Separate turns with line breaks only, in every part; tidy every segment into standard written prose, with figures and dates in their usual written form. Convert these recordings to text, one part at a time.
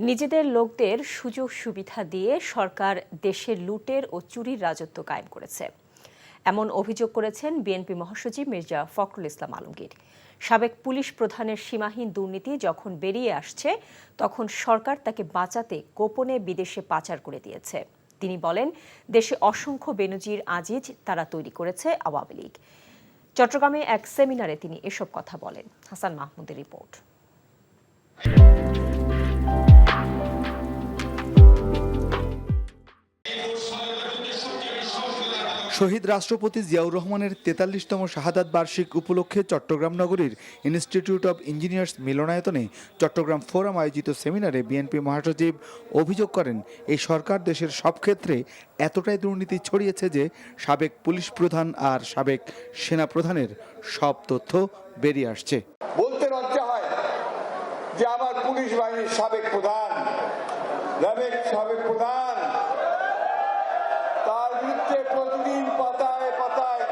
নিজেদের লোকদের সুযোগ সুবিধা দিয়ে সরকার দেশে লুটের ও চুরির রাজত্ব কায়েম করেছে, এমন অভিযোগ করেছেন বিএনপি মহাসচিব মির্জা ফখরুল ইসলাম আলমগীর। সাবেক পুলিশ প্রধানের সীমাহীন দুর্নীতি যখন বেরিয়ে আসছে, তখন সরকার তাকে বাঁচাতে গোপনে বিদেশে পাচার করে দিয়েছে। তিনি বলেন, দেশে অসংখ্য বেনজির আজিজ তারা তৈরি করেছে আওয়ামী লীগ। চট্টগ্রামে এক সেমিনারে তিনি এসব কথা বলেন। হাসান মাহমুদের রিপোর্ট।
শহীদ রাষ্ট্রপতি জিয়াউর রহমানের ৪৩তম শাহাদাত বার্ষিক উপলক্ষে চট্টগ্রাম নগরীর ইনস্টিটিউট অব ইঞ্জিনিয়ার্স মিলনায়তনে চট্টগ্রাম ফোরাম আয়োজিত সেমিনারে বিএনপি মহাসচিব অভিযোগ করেন, এই সরকার দেশের সব ক্ষেত্রে এতটাই দুর্নীতি ছড়িয়েছে যে সাবেক পুলিশ প্রধান আর সাবেক সেনা প্রধানের সব তথ্য বেরিয়ে আসছে।
বলতে লজ্জা হয় যে আমার পুলিশ বাহিনীর সাবেক প্রধান তার বিরুদ্ধে প্রতিদিন পাতায় পাতায়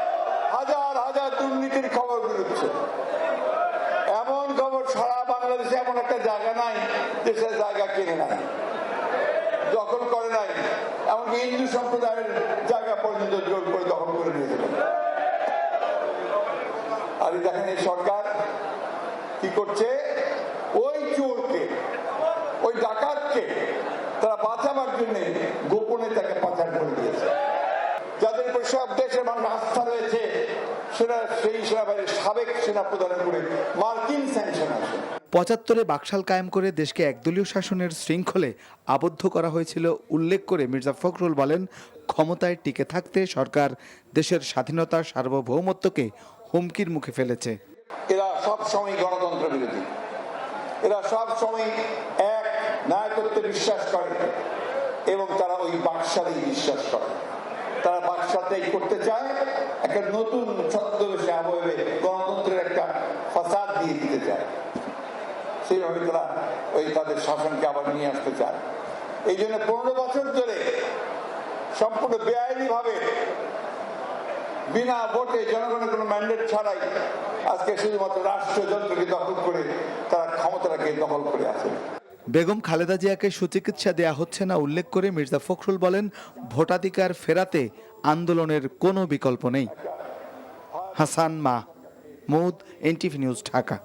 হাজার হাজার দুর্নীতির খবর বেরোচ্ছে। এমন খবর সারা বাংলাদেশে এমন একটা জায়গা নাই দেশের জায়গা কিনে নাই, দখল করে নাই, এমনকি হিন্দু সম্প্রদায়ের জায়গা পর্যন্ত জোর করে দখল করে নিয়েছিল। আর দেখেন এই সরকার কি করছে, ওই চোরকে, ওই ডাকাতকে তারা বাঁচাবার জন্য গোপনে তাকে পাচার করে দিয়েছে। যাদের উপর সব দেশের মানুষ আস্থা রয়েছে, সেটা সেই সেনাবাহিনীর সাবেক সেনা প্রধানের উপরে মার্কিন স্যাংশন আছে।
৭৫ বাকশাল কায়েম করে দেশকে একদলীয় শাসনের শৃঙ্খলে আবদ্ধ করা হয়েছিল উল্লেখ করে মির্জা ফখরুল বলেন, ক্ষমতায় টিকে থাকতে সরকার দেশের স্বাধীনতা সার্বভৌমত্বকে হুমকির মুখে ফেলেছে।
এরা সব সময় গণতন্ত্র বিরোধী, এরা সব সময় এক নায়কত্বে বিশ্বাস করে এবং তারা ওই বাকশালেই বিশ্বাস করে। তারা বাকশালটাই করতে চায়, একটা নতুন ছদ্মবেশে আবহে গণতন্ত্রের একটা ফাসাদ দিয়ে দিতে চায়। সেইভাবে তারা ওই তাদের শাসনকে আবার নিয়ে আসতে চায়। এই জন্য ১৫ বছর ধরে সম্পূর্ণ বেআইনি ভাবে বিনা ভোটে জনগণের কোনো ম্যান্ডেট ছাড়াই আজকে শুধুমাত্র রাষ্ট্রযন্ত্রকে দখল করে তারা ক্ষমতাটাকে দখল করে আছে।
বেগম খালেদা জিয়াকে সুচিকিৎসা দেয়া হচ্ছে না উল্লেখ করে মির্জা ফখরুল বলেন, ভোটাধিকার ফেরাতে আন্দোলনের কোনো বিকল্প নেই। Hasan Mahmud, NTV news, Dhaka.